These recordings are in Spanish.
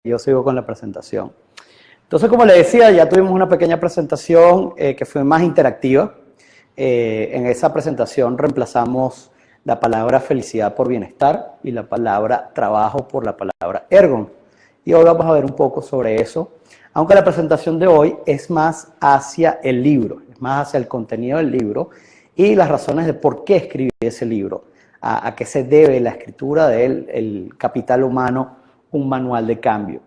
yo sigo con la presentación. Entonces, como le decía, ya tuvimos una pequeña presentación que fue más interactiva. En esa presentación reemplazamos la palabra felicidad por bienestar y la palabra trabajo por la palabra ergon. Y hoy vamos a ver un poco sobre eso, aunque la presentación de hoy es más hacia el libro, es más hacia el contenido del libro y las razones de por qué escribí ese libro, a qué se debe la escritura del El Capital Humano, un manual de cambio.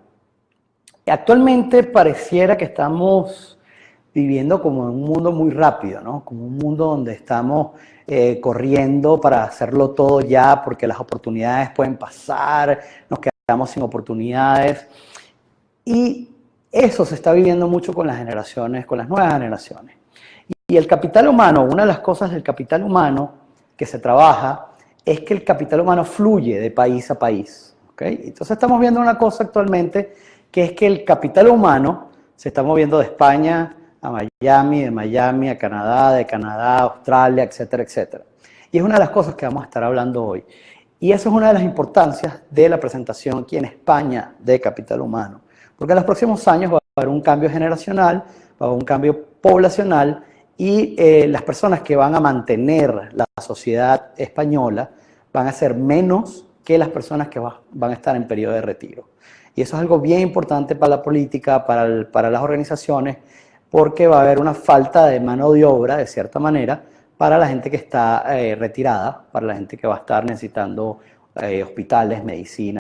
Actualmente pareciera que estamos viviendo como en un mundo muy rápido, ¿no? Como un mundo donde estamos corriendo para hacerlo todo ya porque las oportunidades pueden pasar, nos quedamos sin oportunidades. Y eso se está viviendo mucho con las generaciones, con las nuevas generaciones. Y el capital humano, una de las cosas del capital humano que se trabaja es que el capital humano fluye de país a país. ¿Okay? Entonces estamos viendo una cosa actualmente que es que el capital humano se está moviendo de España a Miami, de Miami a Canadá, de Canadá a Australia, etcétera, etcétera. Y es una de las cosas que vamos a estar hablando hoy. Y eso es una de las importancias de la presentación aquí en España de capital humano. Porque en los próximos años va a haber un cambio generacional, va a haber un cambio poblacional y las personas que van a mantener la sociedad española van a ser menos que las personas que van a estar en periodo de retiro. Y eso es algo bien importante para la política, para las organizaciones, porque va a haber una falta de mano de obra, de cierta manera, para la gente que está retirada, para la gente que va a estar necesitando hospitales, medicina.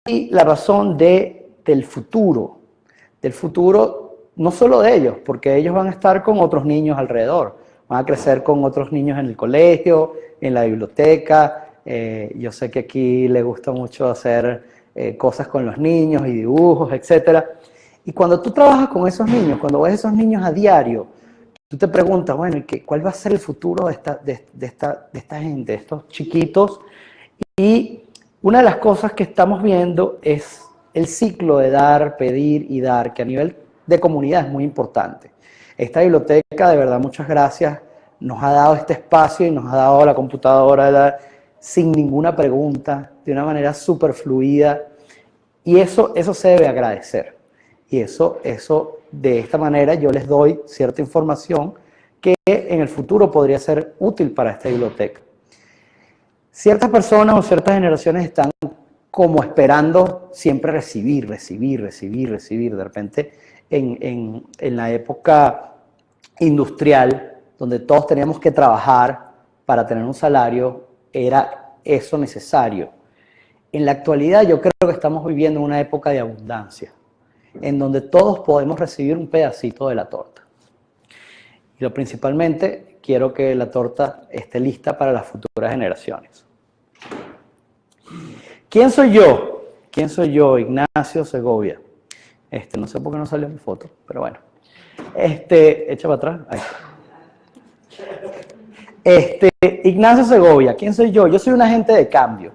Y la razón del futuro no solo de ellos, porque ellos van a estar con otros niños alrededor, van a crecer con otros niños en el colegio, en la biblioteca. Yo sé que aquí le gusta mucho hacer cosas con los niños y dibujos, etc. Y cuando tú trabajas con esos niños, cuando ves esos niños a diario, tú te preguntas, bueno, ¿cuál va a ser el futuro de esta gente, de estos chiquitos? Y una de las cosas que estamos viendo es el ciclo de dar, pedir y dar, que a nivel de comunidad es muy importante. Esta biblioteca, de verdad, muchas gracias, nos ha dado este espacio y nos ha dado la computadora sin ninguna pregunta, de una manera súper fluida, y eso se debe agradecer. Y eso, de esta manera, yo les doy cierta información que en el futuro podría ser útil para esta biblioteca. Ciertas personas o ciertas generaciones están como esperando siempre recibir. De repente, en la época industrial, donde todos teníamos que trabajar para tener un salario, era eso necesario. En la actualidad yo creo que estamos viviendo una época de abundancia, en donde todos podemos recibir un pedacito de la torta. Y lo principalmente, quiero que la torta esté lista para las futuras generaciones. ¿Quién soy yo? ¿Quién soy yo? Ignacio Segovia. No sé por qué no salió mi foto, pero bueno. Echa para atrás. Ahí. Ignacio Segovia. ¿Quién soy yo? Yo soy un agente de cambio.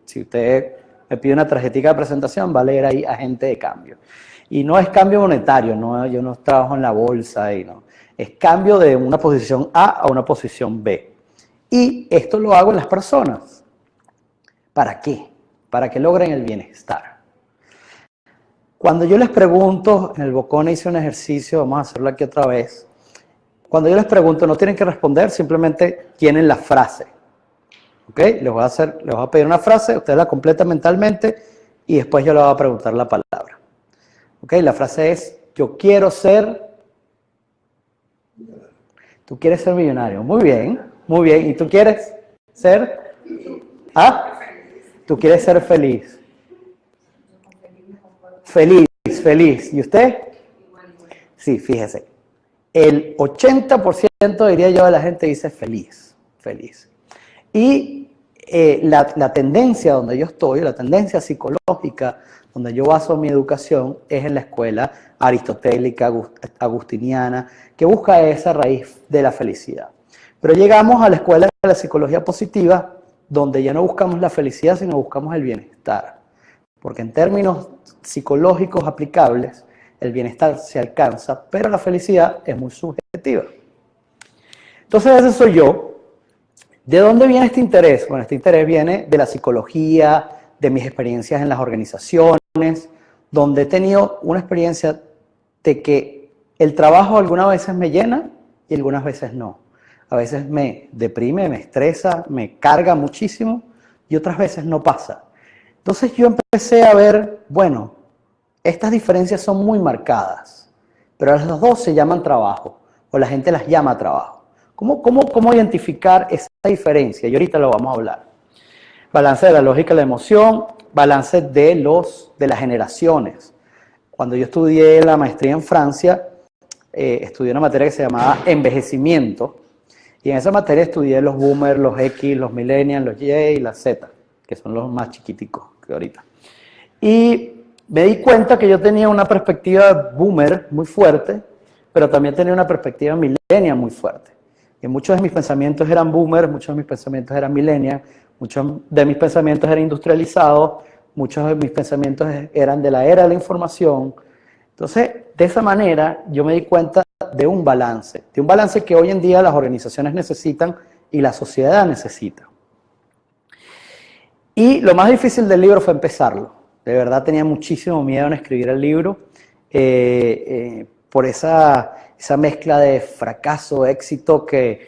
Si usted me pide una tarjetita de presentación, va a leer ahí agente de cambio. Y no es cambio monetario, no, yo no trabajo en la bolsa, no. Es cambio de una posición A a una posición B. Y esto lo hago en las personas. ¿Para qué? Para que logren el bienestar. Cuando yo les pregunto, en el Bocone hice un ejercicio, vamos a hacerlo aquí otra vez. Cuando yo les pregunto, no tienen que responder, simplemente tienen la frase. ¿Ok? Les voy a pedir una frase, ustedes la completan mentalmente y después yo les voy a preguntar la palabra. ¿Ok? La frase es, yo quiero ser... Tú quieres ser millonario. Muy bien, muy bien. ¿Y tú quieres ser? ¿Ah? Tú quieres ser feliz. Feliz. ¿Y usted? Sí, fíjese. El 80% diría yo de la gente dice feliz. Y la tendencia donde yo estoy, la tendencia psicológica donde yo baso mi educación es en la escuela aristotélica, agustiniana, que busca esa raíz de la felicidad. Pero llegamos a la escuela de la psicología positiva, donde ya no buscamos la felicidad, sino buscamos el bienestar. porque en términos psicológicos aplicables, el bienestar se alcanza, pero la felicidad es muy subjetiva. Entonces ese soy yo. ¿De dónde viene este interés? Bueno, este interés viene de la psicología, de mis experiencias en las organizaciones, donde he tenido una experiencia de que el trabajo algunas veces me llena y algunas veces no. A veces me deprime, me estresa, me carga muchísimo y otras veces no pasa. Entonces yo empecé a ver, bueno, estas diferencias son muy marcadas, pero las dos se llaman trabajo, o la gente las llama trabajo. ¿Cómo identificar esa diferencia? Y ahorita lo vamos a hablar. Balance de la lógica y la emoción, balance de las generaciones. Cuando yo estudié la maestría en Francia, estudié una materia que se llamaba envejecimiento, y en esa materia estudié los boomers, los X, los millennials, los Y y las Z, que son los más chiquiticos que ahorita. Y me di cuenta que yo tenía una perspectiva boomer muy fuerte, pero también tenía una perspectiva millennial muy fuerte. Y muchos de mis pensamientos eran boomers, muchos de mis pensamientos eran millennials, muchos de mis pensamientos eran industrializados, muchos de mis pensamientos eran de la era de la información. Entonces, de esa manera, yo me di cuenta de un balance que hoy en día las organizaciones necesitan y la sociedad necesita. Y lo más difícil del libro fue empezarlo. De verdad tenía muchísimo miedo en escribir el libro por esa mezcla de fracaso, éxito que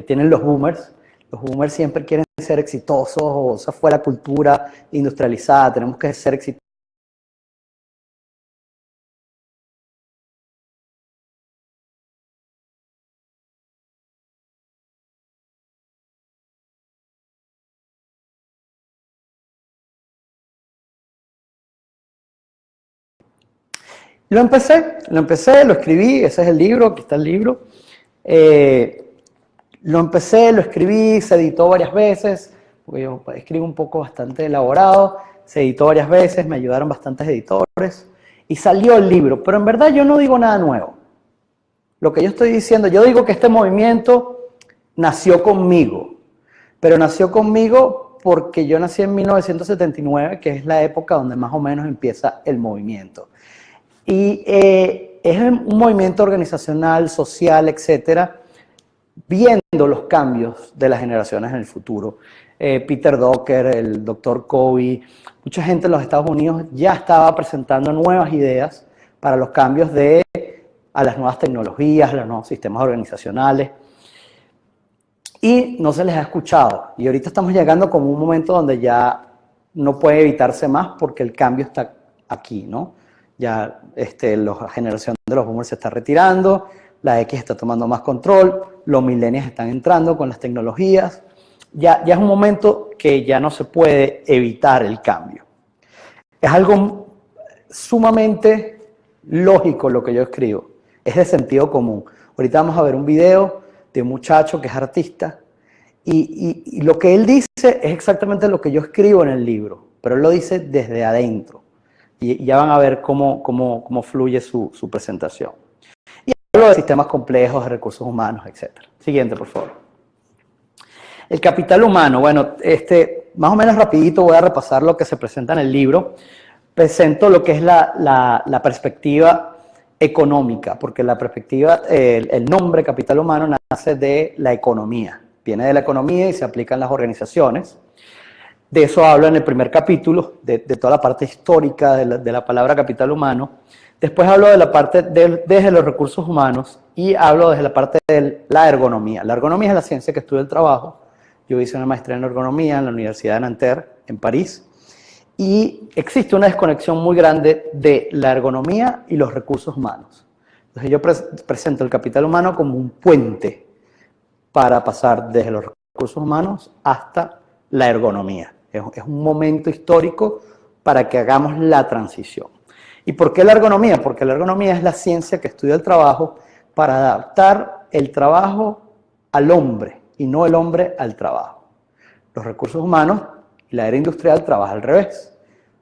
tienen los boomers. Los boomers siempre quieren ser exitosos, o esa fue la cultura industrializada, tenemos que ser exitosos. Lo empecé, lo escribí, ese es el libro, aquí está el libro. Lo empecé, lo escribí, se editó varias veces, porque yo escribo un poco bastante elaborado, se editó varias veces, me ayudaron bastantes editores, y salió el libro, pero en verdad yo no digo nada nuevo. Lo que yo estoy diciendo, yo digo que este movimiento nació conmigo, pero nació conmigo porque yo nací en 1979, que es la época donde más o menos empieza el movimiento. Y es un movimiento organizacional, social, etcétera, viendo los cambios de las generaciones en el futuro. Peter Drucker, el Dr. Covey, mucha gente en los Estados Unidos ya estaba presentando nuevas ideas para los cambios a las nuevas tecnologías, a los nuevos sistemas organizacionales. Y no se les ha escuchado. Y ahorita estamos llegando como un momento donde ya no puede evitarse más porque el cambio está aquí, ¿no? Ya la generación de los boomers se está retirando, la X está tomando más control, los millennials están entrando con las tecnologías. Ya es un momento que ya no se puede evitar el cambio. Es algo sumamente lógico lo que yo escribo. Es de sentido común. Ahorita vamos a ver un video de un muchacho que es artista y lo que él dice es exactamente lo que yo escribo en el libro, pero él lo dice desde adentro. Y ya van a ver cómo fluye su presentación. Y hablo de sistemas complejos, de recursos humanos, etc. Siguiente, por favor. El capital humano. Bueno, más o menos rapidito voy a repasar lo que se presenta en el libro. Presento lo que es la perspectiva económica, porque la perspectiva, el nombre capital humano nace de la economía. Viene de la economía y se aplica en las organizaciones. De eso hablo en el primer capítulo, de toda la parte histórica de la palabra capital humano. Después hablo de la parte desde los recursos humanos y hablo desde la parte de la ergonomía. La ergonomía es la ciencia que estudia el trabajo. Yo hice una maestría en ergonomía en la Universidad de Nanterre, en París. Y existe una desconexión muy grande de la ergonomía y los recursos humanos. Entonces yo presento el capital humano como un puente para pasar desde los recursos humanos hasta la ergonomía. Es un momento histórico para que hagamos la transición. ¿Y por qué la ergonomía? Porque la ergonomía es la ciencia que estudia el trabajo para adaptar el trabajo al hombre y no el hombre al trabajo. Los recursos humanos y la era industrial trabaja al revés.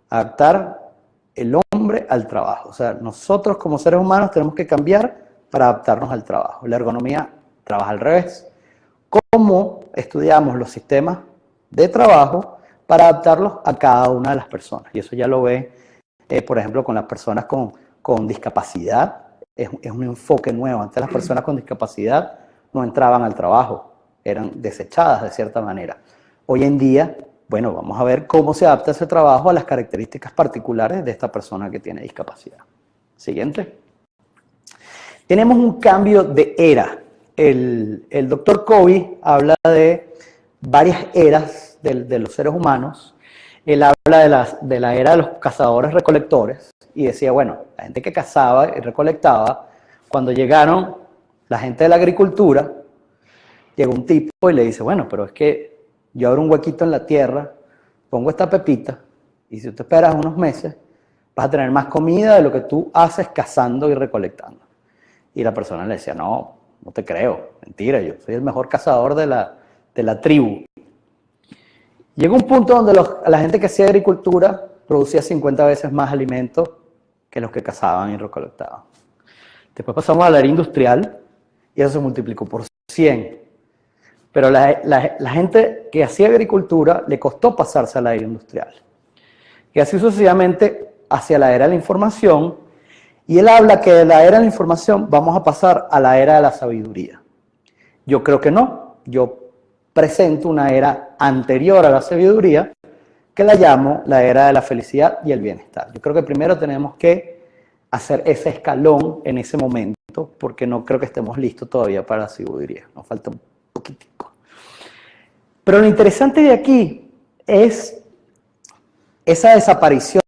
Adaptar el hombre al trabajo. O sea, nosotros como seres humanos tenemos que cambiar para adaptarnos al trabajo. La ergonomía trabaja al revés. ¿Cómo estudiamos los sistemas de trabajo para adaptarlos a cada una de las personas. Y eso ya lo ve, por ejemplo, con las personas con discapacidad. Es un enfoque nuevo. Antes las personas con discapacidad no entraban al trabajo, eran desechadas de cierta manera. Hoy en día, bueno, vamos a ver cómo se adapta ese trabajo a las características particulares de esta persona que tiene discapacidad. Siguiente. Tenemos un cambio de era. El doctor Covey habla de varias eras de los seres humanos. Él habla de la era de los cazadores-recolectores y decía, bueno, la gente que cazaba y recolectaba, cuando llegaron la gente de la agricultura, llegó un tipo y le dice, bueno, pero es que yo abro un huequito en la tierra, pongo esta pepita y si tú esperas unos meses, vas a tener más comida de lo que tú haces cazando y recolectando. Y la persona le decía, no, no te creo, mentira, yo soy el mejor cazador de la tribu. Llegó un punto donde la gente que hacía agricultura producía 50 veces más alimentos que los que cazaban y recolectaban. Después pasamos a la era industrial y eso se multiplicó por 100. Pero la gente que hacía agricultura le costó pasarse a la era industrial. Y así sucesivamente hacia la era de la información. Y él habla que de la era de la información vamos a pasar a la era de la sabiduría. Yo creo que no. Yo presento una era anterior a la sabiduría que la llamo la era de la felicidad y el bienestar. Yo creo que primero tenemos que hacer ese escalón en ese momento porque no creo que estemos listos todavía para la sabiduría. Nos falta un poquitico. Pero lo interesante de aquí es esa desaparición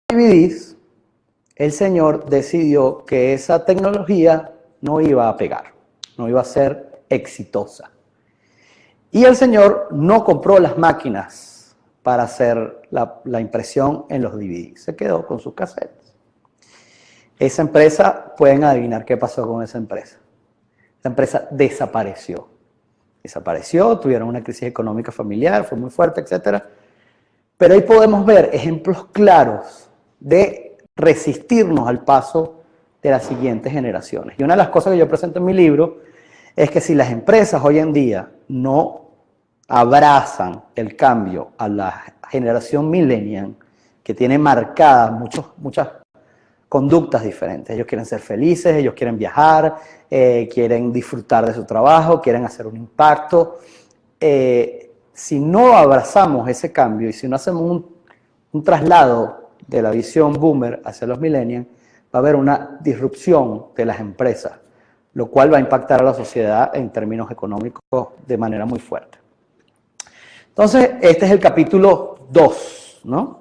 de DVDs. El señor decidió que esa tecnología no iba a pegar, no iba a ser exitosa. Y el señor no compró las máquinas para hacer la impresión en los DVDs. Se quedó con sus cassettes. Esa empresa, pueden adivinar qué pasó con esa empresa. La empresa desapareció. Desapareció, tuvieron una crisis económica familiar, fue muy fuerte, etc. Pero ahí podemos ver ejemplos claros de resistirnos al paso de las siguientes generaciones. Y una de las cosas que yo presento en mi libro es que si las empresas hoy en día no abrazan el cambio a la generación millennial, que tiene marcadas muchas conductas diferentes. Ellos quieren ser felices, ellos quieren viajar, quieren disfrutar de su trabajo, quieren hacer un impacto. Si no abrazamos ese cambio y si no hacemos un traslado de la visión boomer hacia los millennials, va a haber una disrupción de las empresas, lo cual va a impactar a la sociedad en términos económicos de manera muy fuerte. Entonces, este es el capítulo 2, ¿no?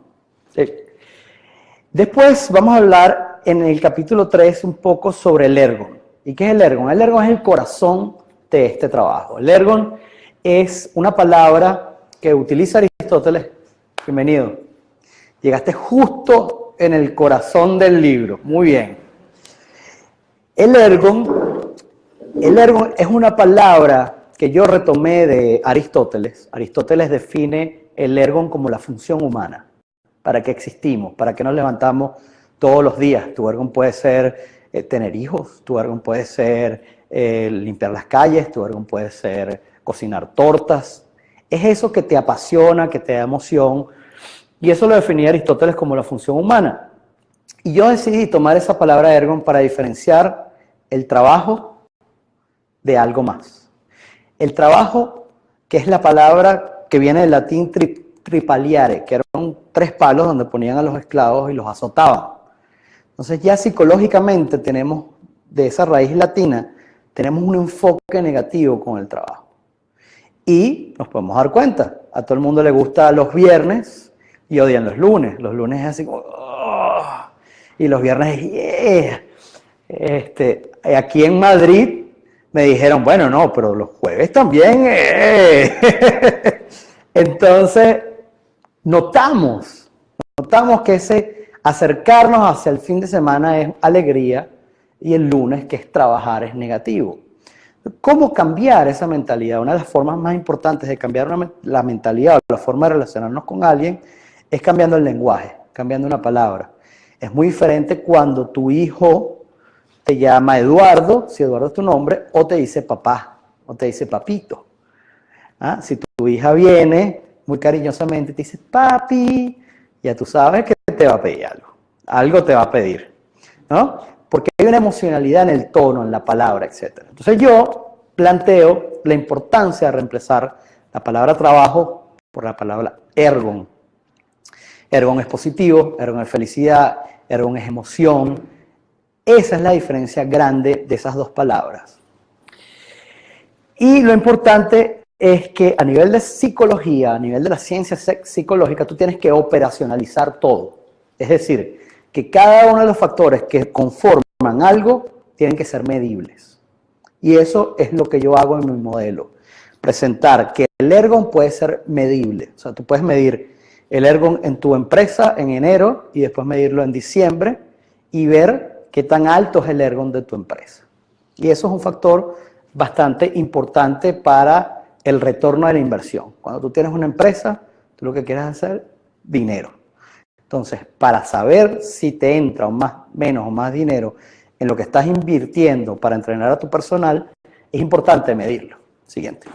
Después vamos a hablar en el capítulo 3 un poco sobre el ergon. ¿Y qué es el ergon? El ergon es el corazón de este trabajo. El ergon es una palabra que utiliza Aristóteles. Bienvenido. Llegaste justo en el corazón del libro. Muy bien. El ergon es una palabra que yo retomé de Aristóteles. Aristóteles define el ergon como la función humana. ¿Para qué existimos? ¿Para qué nos levantamos todos los días? Tu ergon puede ser tener hijos, tu ergon puede ser limpiar las calles, tu ergon puede ser cocinar tortas. Es eso que te apasiona, que te da emoción. Y eso lo definía Aristóteles como la función humana. Y yo decidí tomar esa palabra ergon para diferenciar el trabajo de algo más. El trabajo, que es la palabra que viene del latín tripaliare, que eran 3 palos donde ponían a los esclavos y los azotaban. Entonces ya psicológicamente tenemos, de esa raíz latina, tenemos un enfoque negativo con el trabajo. Y nos podemos dar cuenta, a todo el mundo le gusta los viernes y odian los lunes. Los lunes es así como, oh, y los viernes es, yeah. Aquí en Madrid me dijeron, bueno, no, pero los jueves también. Entonces, notamos que ese acercarnos hacia el fin de semana es alegría y el lunes, que es trabajar, es negativo. ¿Cómo cambiar esa mentalidad? Una de las formas más importantes de cambiar la mentalidad o la forma de relacionarnos con alguien es cambiando el lenguaje, cambiando una palabra. Es muy diferente cuando tu hijo te llama Eduardo, si Eduardo es tu nombre, o te dice papá, o te dice papito. ¿Ah? Si tu hija viene muy cariñosamente y te dice papi, ya tú sabes que te va a pedir algo. Algo te va a pedir, ¿no? Porque hay una emocionalidad en el tono, en la palabra, etc. Entonces yo planteo la importancia de reemplazar la palabra trabajo por la palabra ergon. Ergon es positivo, ergon es felicidad, ergon es emoción. Esa es la diferencia grande de esas dos palabras. Y lo importante es que a nivel de psicología, a nivel de la ciencia psicológica, tú tienes que operacionalizar todo. Es decir, que cada uno de los factores que conforman algo tienen que ser medibles. Y eso es lo que yo hago en mi modelo. Presentar que el ergon puede ser medible. O sea, tú puedes medir el ergon en tu empresa en enero y después medirlo en diciembre y ver qué tan alto es el ergon de tu empresa. Y eso es un factor bastante importante para el retorno de la inversión. Cuando tú tienes una empresa, tú lo que quieres hacer, dinero. Entonces, para saber si te entra menos o más dinero en lo que estás invirtiendo para entrenar a tu personal, es importante medirlo. Siguiente.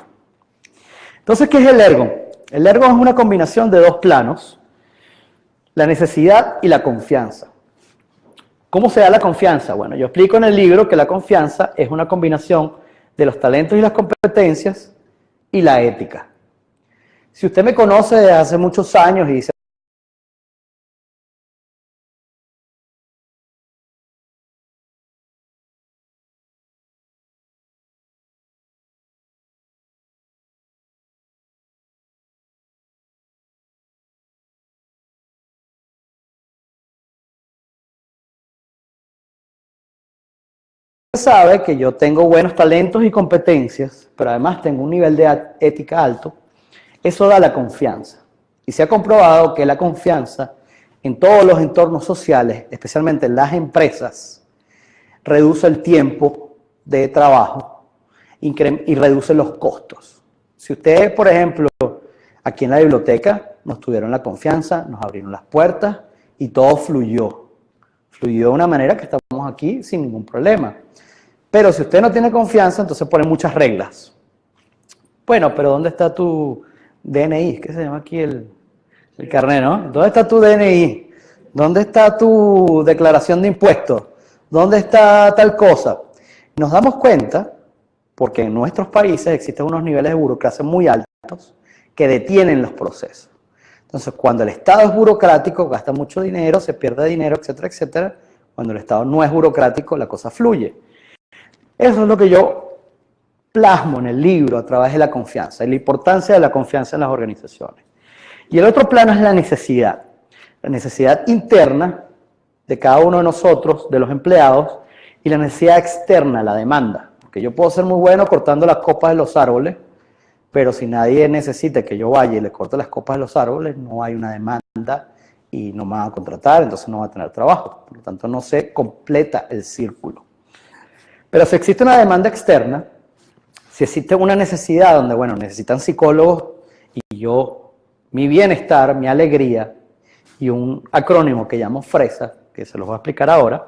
Entonces, ¿qué es el ergon? El ergon es una combinación de dos planos, la necesidad y la confianza. ¿Cómo se da la confianza? Bueno, yo explico en el libro que la confianza es una combinación de los talentos y las competencias y la ética. Si usted me conoce desde hace muchos años y dice, sabe que yo tengo buenos talentos y competencias, pero además tengo un nivel de ética alto, eso da la confianza. Y se ha comprobado que la confianza en todos los entornos sociales, especialmente en las empresas, reduce el tiempo de trabajo y reduce los costos. Si ustedes, por ejemplo, aquí en la biblioteca nos tuvieron la confianza, nos abrieron las puertas y todo fluyó. Fluyó de una manera que estamos aquí sin ningún problema. Pero si usted no tiene confianza, entonces pone muchas reglas. Bueno, pero ¿dónde está tu DNI? ¿Qué se llama aquí el carnet, no? ¿Dónde está tu DNI? ¿Dónde está tu declaración de impuestos? ¿Dónde está tal cosa? Nos damos cuenta, porque en nuestros países existen unos niveles de burocracia muy altos que detienen los procesos. Entonces, cuando el Estado es burocrático, gasta mucho dinero, se pierde dinero, etcétera, etcétera. Cuando el Estado no es burocrático, la cosa fluye. Eso es lo que yo plasmo en el libro a través de la confianza y la importancia de la confianza en las organizaciones. Y el otro plano es la necesidad interna de cada uno de nosotros, de los empleados, y la necesidad externa, la demanda. Porque yo puedo ser muy bueno cortando las copas de los árboles, pero si nadie necesita que yo vaya y le corte las copas de los árboles, no hay una demanda y no me van a contratar, entonces no va a tener trabajo. Por lo tanto, no se completa el círculo. Pero si existe una demanda externa, si existe una necesidad donde, bueno, necesitan psicólogos y yo, mi bienestar, mi alegría y un acrónimo que llamo FRESA, que se los voy a explicar ahora,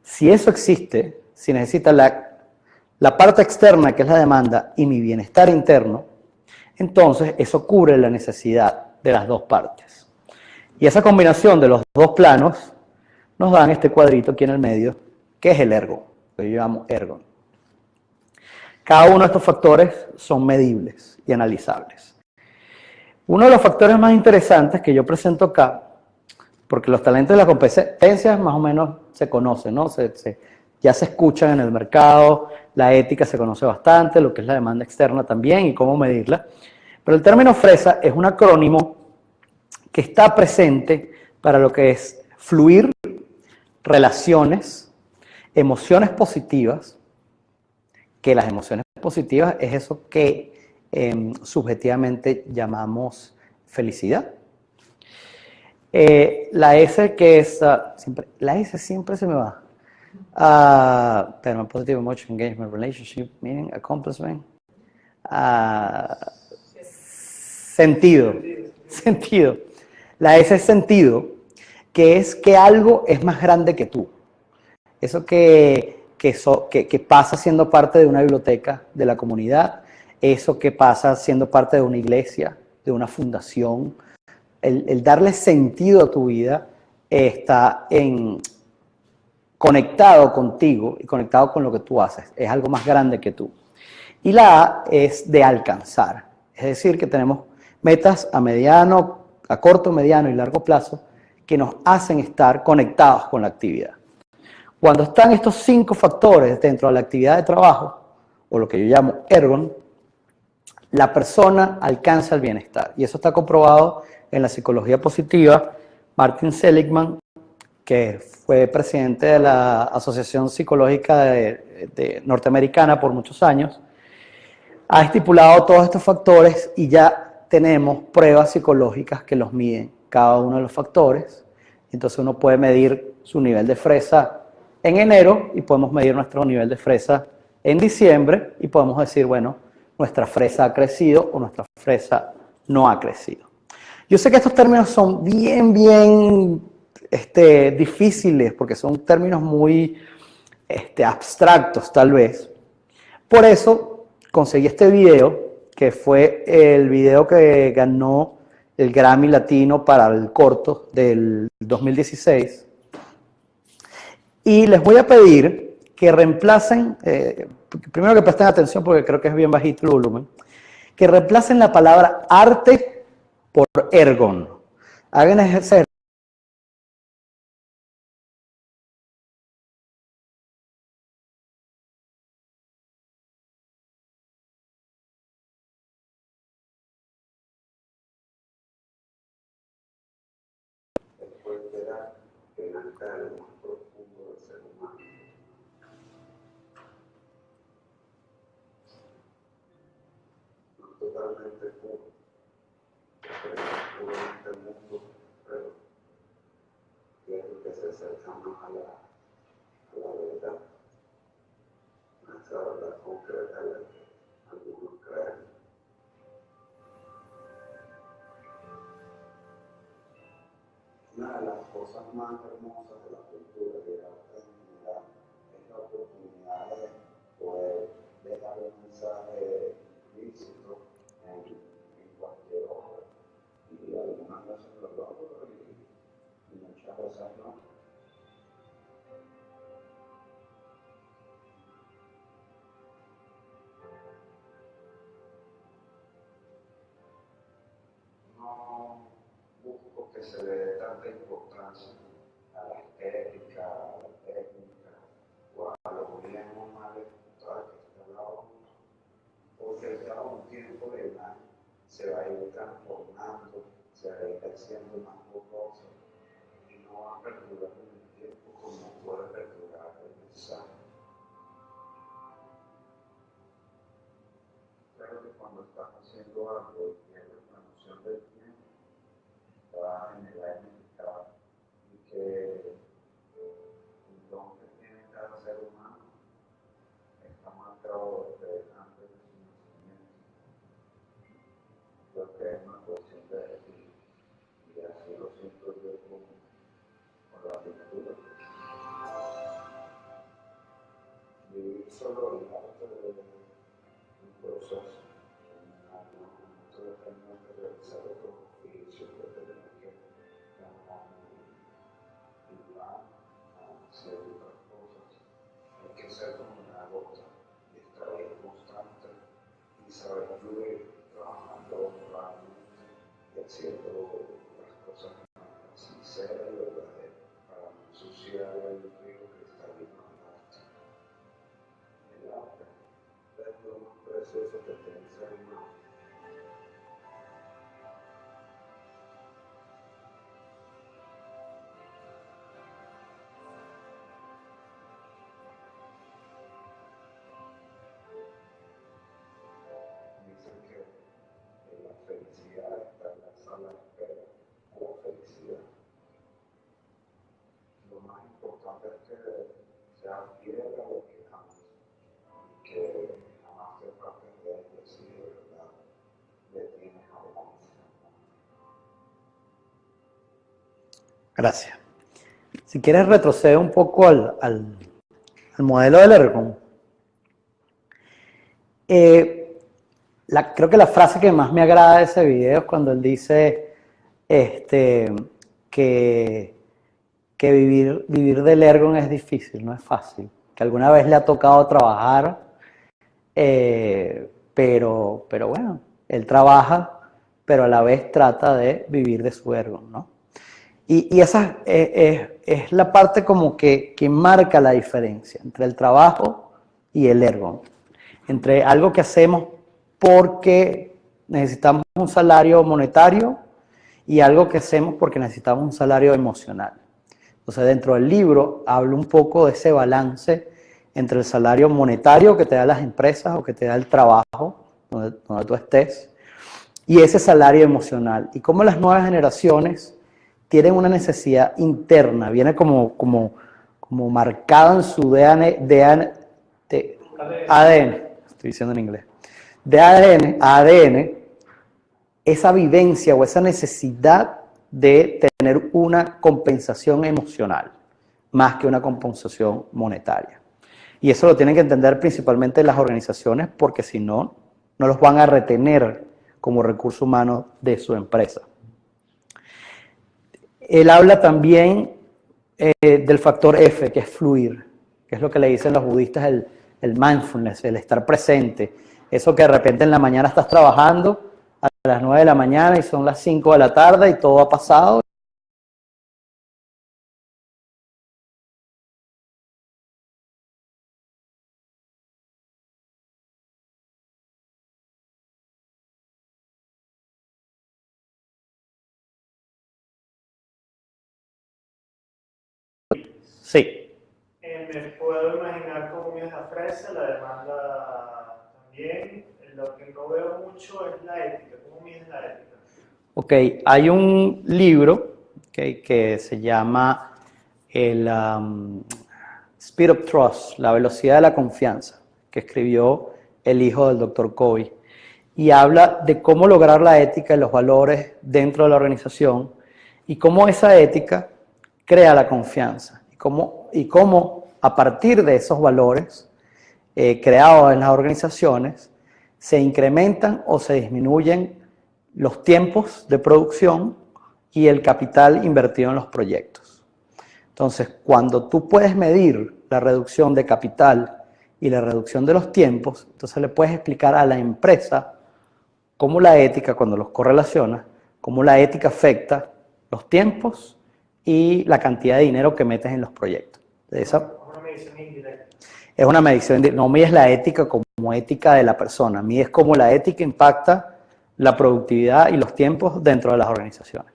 si eso existe, si necesita la parte externa que es la demanda y mi bienestar interno, entonces eso cubre la necesidad de las dos partes. Y esa combinación de los dos planos nos dan este cuadrito aquí en el medio, que es el ergon, que yo llamo ergon. Cada uno de estos factores son medibles y analizables. Uno de los factores más interesantes que yo presento acá, porque los talentos y las competencias más o menos se conocen, ¿no? Ya se escuchan en el mercado, la ética se conoce bastante, lo que es la demanda externa también y cómo medirla. Pero el término FRESA es un acrónimo que está presente para lo que es fluir, relaciones, emociones positivas, que las emociones positivas es eso que subjetivamente llamamos felicidad. La S que es, la S siempre se me va. Tenemos positive emotion, engagement, relationship, meaning, accomplishment. Ah, sentido, sentido. La S es sentido, que es que algo es más grande que tú. Eso que pasa siendo parte de una biblioteca de la comunidad, eso que pasa siendo parte de una iglesia, de una fundación, el darle sentido a tu vida está conectado contigo y conectado con lo que tú haces. Es algo más grande que tú. Y la A es de alcanzar. Es decir, que tenemos metas a mediano, a corto, mediano y largo plazo que nos hacen estar conectados con la actividad. Cuando están estos 5 factores dentro de la actividad de trabajo, o lo que yo llamo ergon, la persona alcanza el bienestar. Y eso está comprobado en la psicología positiva. Martin Seligman, que fue presidente de la Asociación Psicológica Norteamericana por muchos años, ha estipulado todos estos factores y ya tenemos pruebas psicológicas que los miden cada uno de los factores. Entonces uno puede medir su nivel de fresa en enero y podemos medir nuestro nivel de fresa en diciembre y podemos decir, bueno, nuestra fresa ha crecido o nuestra fresa no ha crecido. Yo sé que estos términos son bien difíciles porque son términos muy abstractos tal vez. Por eso conseguí este video, que fue el video que ganó el Grammy Latino para el corto del 2016. Y les voy a pedir que reemplacen, primero que presten atención porque creo que es bien bajito el volumen, que reemplacen la palabra arte por ergon. Hagan ese Gracias. Si quieres retroceder un poco al modelo del Ergon, creo que la frase que más me agrada de ese video es cuando él dice que vivir del Ergon es difícil, no es fácil, que alguna vez le ha tocado trabajar, pero bueno, él trabaja, pero a la vez trata de vivir de su Ergon, ¿no? Y esa es la parte como que marca la diferencia entre el trabajo y el Ergon, entre algo que hacemos porque necesitamos un salario monetario y algo que hacemos porque necesitamos un salario emocional. Entonces, dentro del libro hablo un poco de ese balance entre el salario monetario que te dan las empresas o que te da el trabajo donde tú estés y ese salario emocional. Y cómo las nuevas generaciones tienen una necesidad interna, viene como marcada en su ADN, estoy diciendo en inglés, de ADN a ADN, esa vivencia o esa necesidad de tener una compensación emocional, más que una compensación monetaria. Y eso lo tienen que entender principalmente las organizaciones, porque si no, no los van a retener como recurso humano de su empresa. Él habla también del factor F, que es fluir, que es lo que le dicen los budistas el mindfulness, el estar presente. Eso que de repente en la mañana estás trabajando a las 9 de la mañana y son las 5 de la tarde y todo ha pasado. Sí. Me puedo imaginar cómo mides la fresa, la demanda también. Lo que no veo mucho es la ética. ¿Cómo mides la ética? Ok, hay un libro que se llama el Speed of Trust, la velocidad de la confianza, que escribió el hijo del Dr. Covey, y habla de cómo lograr la ética y los valores dentro de la organización y cómo esa ética crea la confianza y cómo a partir de esos valores creados en las organizaciones se incrementan o se disminuyen los tiempos de producción y el capital invertido en los proyectos. Entonces, cuando tú puedes medir la reducción de capital y la reducción de los tiempos, entonces le puedes explicar a la empresa cómo la ética, cuando los correlaciona, cómo la ética afecta los tiempos y la cantidad de dinero que metes en los proyectos. Una medición indirecta. Es una medición, no mides la ética como ética de la persona, mides cómo la ética impacta la productividad y los tiempos dentro de las organizaciones.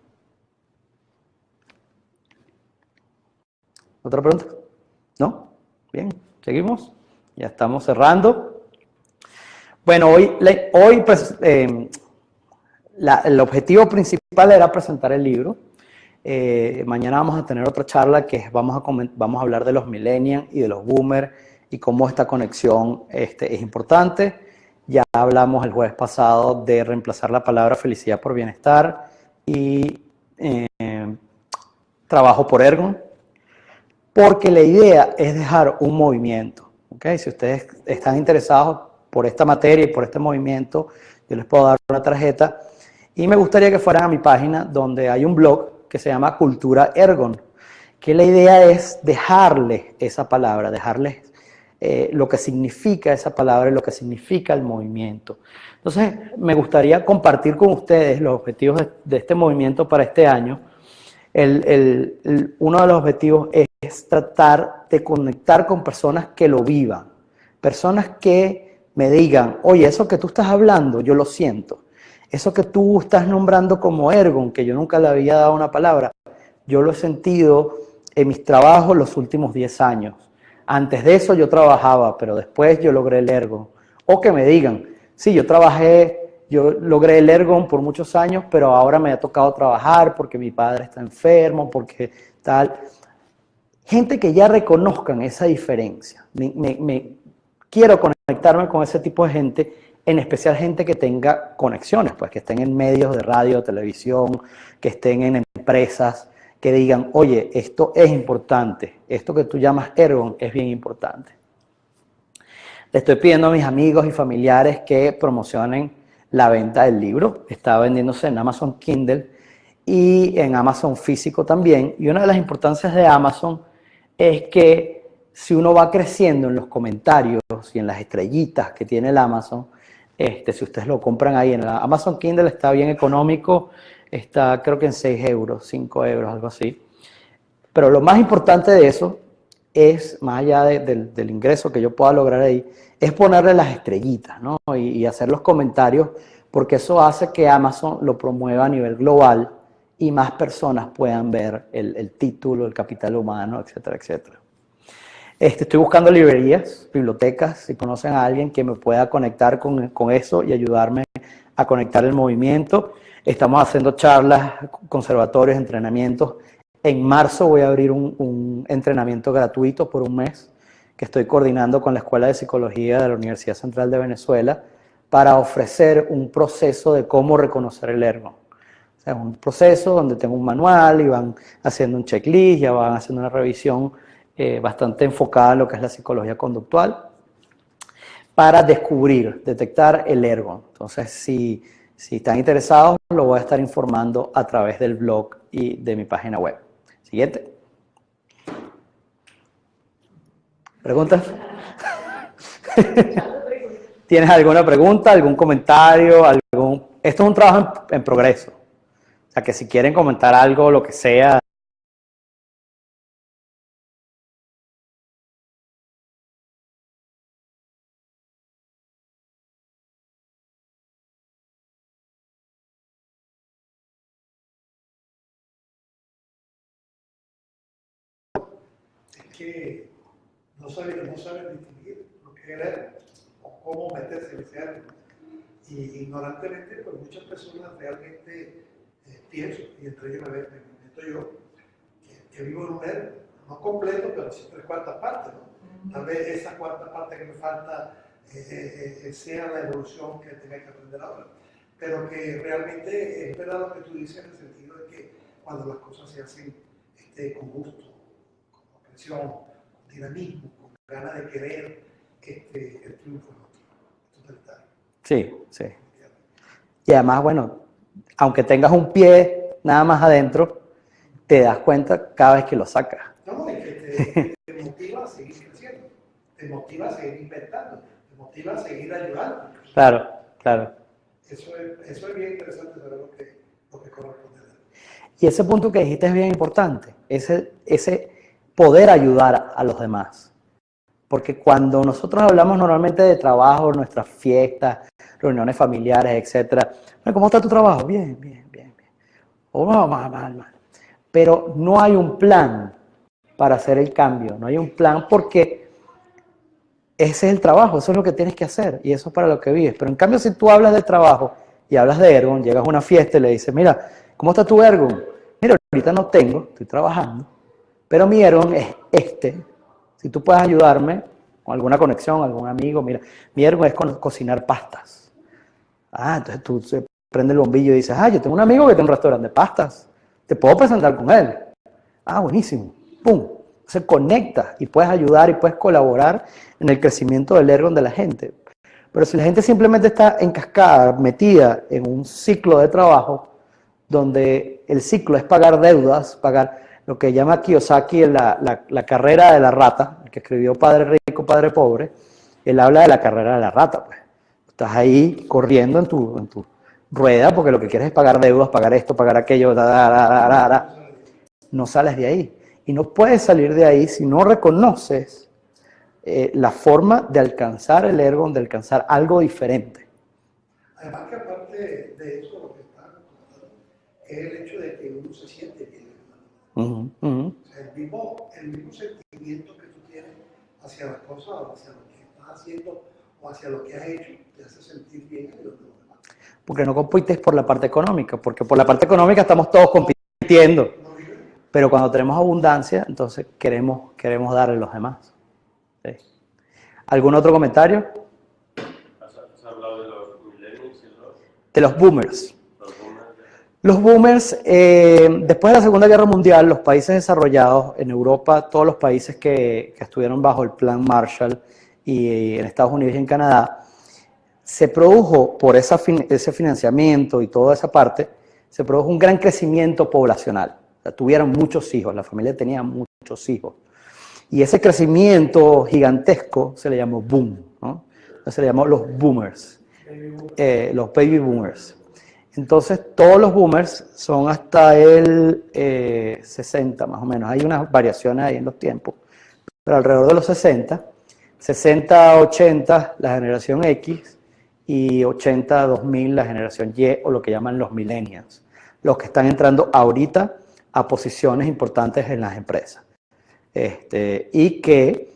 ¿Otra pregunta? ¿No? Bien, seguimos. Ya estamos cerrando. Bueno, hoy pues, el objetivo principal era presentar el libro. Mañana vamos a tener otra charla que vamos a hablar de los millennials y de los boomers y cómo esta conexión es importante. Ya hablamos el jueves pasado de reemplazar la palabra felicidad por bienestar y trabajo por Ergon, porque la idea es dejar un movimiento. ¿Okay? Si ustedes están interesados por esta materia y por este movimiento, yo les puedo dar una tarjeta y me gustaría que fueran a mi página donde hay un blog que se llama Cultura Ergon, que la idea es dejarles esa palabra, dejarles lo que significa esa palabra y lo que significa el movimiento. Entonces, me gustaría compartir con ustedes los objetivos de este movimiento para este año. Uno de los objetivos es tratar de conectar con personas que lo vivan, personas que me digan, oye, eso que tú estás hablando, yo lo siento. Eso que tú estás nombrando como Ergon, que yo nunca le había dado una palabra, yo lo he sentido en mis trabajos los últimos 10 años. Antes de eso yo trabajaba, pero después yo logré el Ergon. O que me digan, sí, yo logré el Ergon por muchos años, pero ahora me ha tocado trabajar porque mi padre está enfermo, porque tal. gente que ya reconozcan esa diferencia. Quiero conectarme con ese tipo de gente, en especial gente que tenga conexiones, pues que estén en medios de radio, televisión, que estén en empresas, que digan, oye, esto es importante, esto que tú llamas Ergon es bien importante. Le estoy pidiendo a mis amigos y familiares que promocionen la venta del libro. Está vendiéndose en Amazon Kindle y en Amazon físico también. Y una de las importancias de Amazon es que si uno va creciendo en los comentarios y en las estrellitas que tiene el Amazon, si ustedes lo compran ahí en la Amazon Kindle está bien económico, está creo que en 6 euros, 5 euros, algo así. Pero lo más importante de eso es, más allá del ingreso que yo pueda lograr ahí, es ponerle las estrellitas, ¿no? Y hacer los comentarios, porque eso hace que Amazon lo promueva a nivel global y más personas puedan ver el título, el capital humano, etcétera, etcétera. Estoy buscando librerías, bibliotecas, si conocen a alguien que me pueda conectar con eso y ayudarme a conectar el movimiento. Estamos haciendo charlas, conservatorios, entrenamientos. En marzo voy a abrir un entrenamiento gratuito por un mes que estoy coordinando con la Escuela de Psicología de la Universidad Central de Venezuela para ofrecer un proceso de cómo reconocer el Ergon. O sea, un proceso donde tengo un manual y van haciendo un checklist, ya van haciendo una revisión bastante enfocada en lo que es la psicología conductual para descubrir, detectar el Ergon. Entonces, si están interesados, lo voy a estar informando a través del blog y de mi página web. Siguiente. ¿Preguntas? ¿Tienes alguna pregunta, algún comentario? Esto es un trabajo en progreso. O sea, que si quieren comentar algo, lo que sea. Es que no saben distinguir lo que es el ergo o cómo meterse en ese ergo. Y ignorantemente, pues muchas personas realmente pienso, y entre ellos me meto yo, que vivo en un ergo, no completo, pero sí 3/4 partes, ¿no? Tal vez esa cuarta parte que me falta sea la evolución que tenga que aprender ahora. Pero que realmente es verdad lo que tú dices en el sentido de que cuando las cosas se hacen con gusto, con presión, con dinamismo, con ganas de querer, el triunfo es totalitario. Sí, sí. Y además, bueno, aunque tengas un pie nada más adentro, te das cuenta cada vez que lo sacas. No, es que te motiva a seguir creciendo, te motiva a seguir inventando, te motiva a seguir ayudando. Claro, claro. Eso es bien interesante saber lo que corresponde. Y ese punto que dijiste es bien importante, ese poder ayudar a los demás. Porque cuando nosotros hablamos normalmente de trabajo, nuestras fiestas, reuniones familiares, etc. ¿Cómo está tu trabajo? Bien, bien, bien, bien. O no, mal. Pero no hay un plan para hacer el cambio, no hay un plan porque ese es el trabajo, eso es lo que tienes que hacer y eso es para lo que vives. Pero en cambio, si tú hablas de trabajo y hablas de Ergon, llegas a una fiesta y le dices, mira, ¿cómo está tu Ergon? Mira, ahorita no tengo, estoy trabajando, pero mi Ergon es Si tú puedes ayudarme con alguna conexión, algún amigo, mira, mi Ergon es cocinar pastas. Entonces tú prendes el bombillo y dices, yo tengo un amigo que tiene un restaurante de pastas, te puedo presentar con él. Buenísimo, ¡pum! Se conecta y puedes ayudar y puedes colaborar en el crecimiento del Ergon de la gente. Pero si la gente simplemente está encascada, metida en un ciclo de trabajo, donde el ciclo es pagar deudas, pagar lo que llama Kiyosaki la carrera de la rata, el que escribió Padre Rico, Padre Pobre, él habla de la carrera de la rata, pues. Estás ahí corriendo en tu rueda porque lo que quieres es pagar deudas, pagar esto, pagar aquello, no sales de ahí. Y no puedes salir de ahí si no reconoces la forma de alcanzar el Ergon, de alcanzar algo diferente. Además que aparte de eso, lo que está comentando es el hecho de que uno se siente bien. O sea, el mismo sentimiento que tú tienes hacia las cosas, o hacia lo que estás haciendo, o hacia lo que has hecho, te hace sentir bien a los demás. Porque no compites por la parte económica, porque por la parte económica estamos todos compitiendo. Pero cuando tenemos abundancia, entonces queremos darle a los demás. ¿Sí? ¿Algún otro comentario? ¿Has hablado de los millennials y los...? De los boomers. Los boomers. Los boomers, después de la Segunda Guerra Mundial, los países desarrollados en Europa, todos los países que estuvieron bajo el Plan Marshall y en Estados Unidos y en Canadá, se produjo por ese financiamiento y toda esa parte, se produjo un gran crecimiento poblacional. O sea, tuvieron muchos hijos, la familia tenía muchos hijos. Y ese crecimiento gigantesco se le llamó boom, ¿no? Se le llamó los boomers, los baby boomers. Entonces, todos los boomers son hasta el 60 más o menos. Hay unas variaciones ahí en los tiempos, pero alrededor de los 60, 80, la generación X, y 2000, la generación Y, o lo que llaman los millennials, los que están entrando ahorita a posiciones importantes en las empresas. Y que,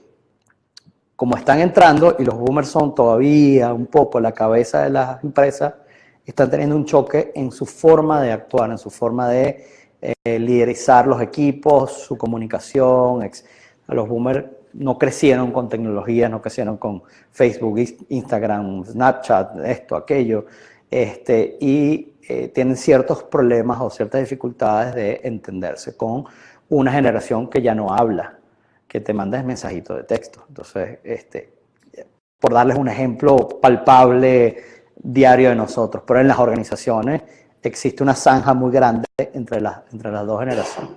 como están entrando, y los boomers son todavía un poco la cabeza de las empresas, están teniendo un choque en su forma de actuar, en su forma de liderizar los equipos, su comunicación. Los boomers no crecieron con tecnología, no crecieron con Facebook, Instagram, Snapchat, esto, aquello, y tienen ciertos problemas o ciertas dificultades de entenderse con una generación que ya no habla, que te manda mensajitos de texto. Entonces, por darles un ejemplo palpable diario de nosotros, pero en las organizaciones existe una zanja muy grande entre las dos generaciones.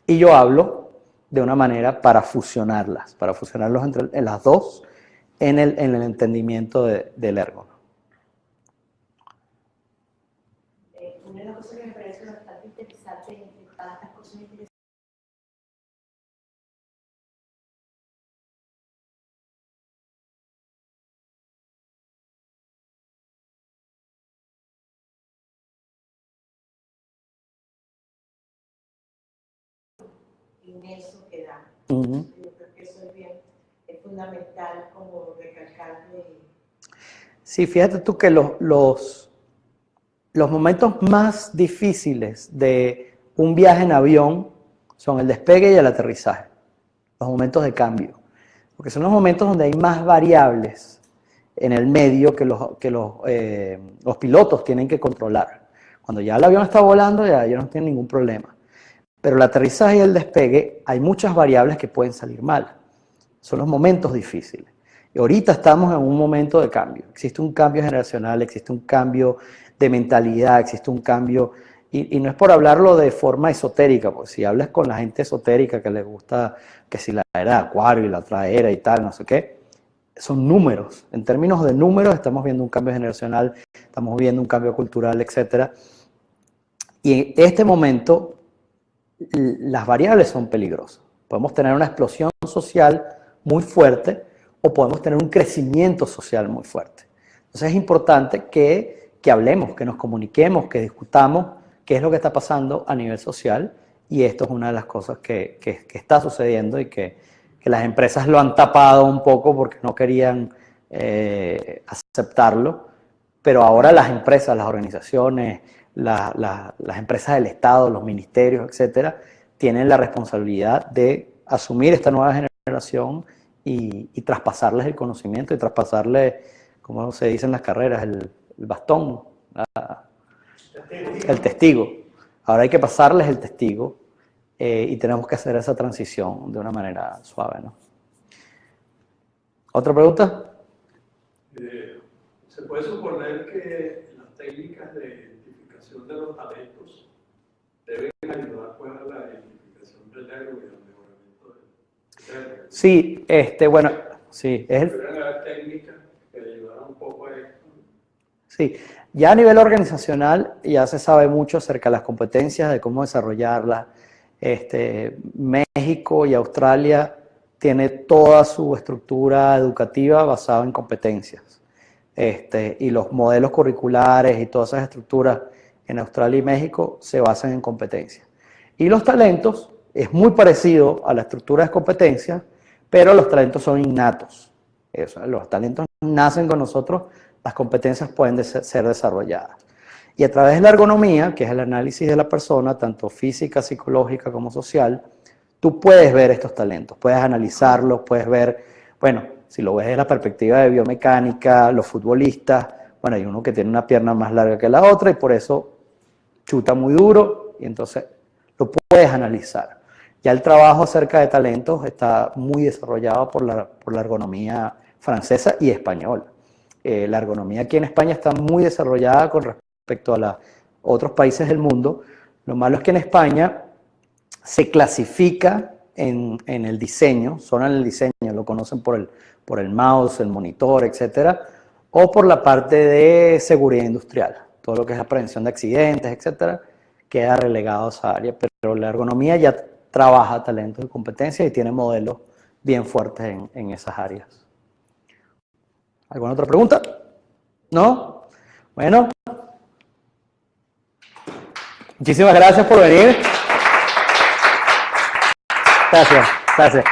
Y yo hablo de una manera para fusionarlos entre las dos en el entendimiento del ergo. Una de las cosas que me parece bastante interesante entre todas estas cosas interesantes inmenso que da. Uh-huh. Yo creo que eso es fundamental como recalcar. Sí, fíjate tú que los momentos más difíciles de un viaje en avión son el despegue y el aterrizaje, los momentos de cambio, porque son los momentos donde hay más variables en el medio que los pilotos tienen que controlar. Cuando ya el avión está volando, ya ellos no tienen ningún problema. Pero el aterrizaje y el despegue, hay muchas variables que pueden salir mal. Son los momentos difíciles. Y ahorita estamos en un momento de cambio. Existe un cambio generacional, existe un cambio de mentalidad, existe un cambio... Y no es por hablarlo de forma esotérica, porque si hablas con la gente esotérica que les gusta que si la era de Acuario y la otra era y tal, no sé qué, son números. En términos de números estamos viendo un cambio generacional, estamos viendo un cambio cultural, etc. Y en este momento las variables son peligrosas. Podemos tener una explosión social muy fuerte o podemos tener un crecimiento social muy fuerte. Entonces es importante que hablemos, que nos comuniquemos, que discutamos qué es lo que está pasando a nivel social, y esto es una de las cosas que está sucediendo y que las empresas lo han tapado un poco porque no querían aceptarlo, pero ahora las empresas, las organizaciones, las empresas del Estado, los ministerios, etcétera, tienen la responsabilidad de asumir esta nueva generación y traspasarles el conocimiento y traspasarles, como se dice en las carreras, el bastón, el testigo. Ahora hay que pasarles el testigo y tenemos que hacer esa transición de una manera suave, ¿no? ¿Otra pregunta? ¿Se puede suponer que las técnicas de identificación de los talentos deben ayudar pues, a la identificación del ego y al mejoramiento del ego? Sí, bueno, sí. ¿Deberían haber técnicas que ayudaran un poco a esto? Sí, ya a nivel organizacional ya se sabe mucho acerca de las competencias, de cómo desarrollarlas. México y Australia tiene toda su estructura educativa basada en competencias. Y los modelos curriculares y todas esas estructuras en Australia y México se basan en competencias. Y los talentos es muy parecido a la estructura de competencias, pero los talentos son innatos. Los talentos nacen con nosotros, las competencias pueden ser desarrolladas. Y a través de la ergonomía, que es el análisis de la persona, tanto física, psicológica como social, tú puedes ver estos talentos, puedes analizarlos, puedes ver, bueno, si lo ves desde la perspectiva de biomecánica, los futbolistas, bueno, hay uno que tiene una pierna más larga que la otra y por eso chuta muy duro y entonces lo puedes analizar. Ya el trabajo acerca de talentos está muy desarrollado por la ergonomía francesa y española. La ergonomía aquí en España está muy desarrollada con respecto a otros países del mundo. Lo malo es que en España se clasifica en el diseño, solo en el diseño, lo conocen por el mouse, el monitor, etcétera, o por la parte de seguridad industrial. Todo lo que es la prevención de accidentes, etcétera, queda relegado a esa área, pero la ergonomía ya trabaja talentos y competencias y tiene modelos bien fuertes en esas áreas. ¿Alguna otra pregunta? ¿No? Bueno. Muchísimas gracias por venir. Gracias, gracias.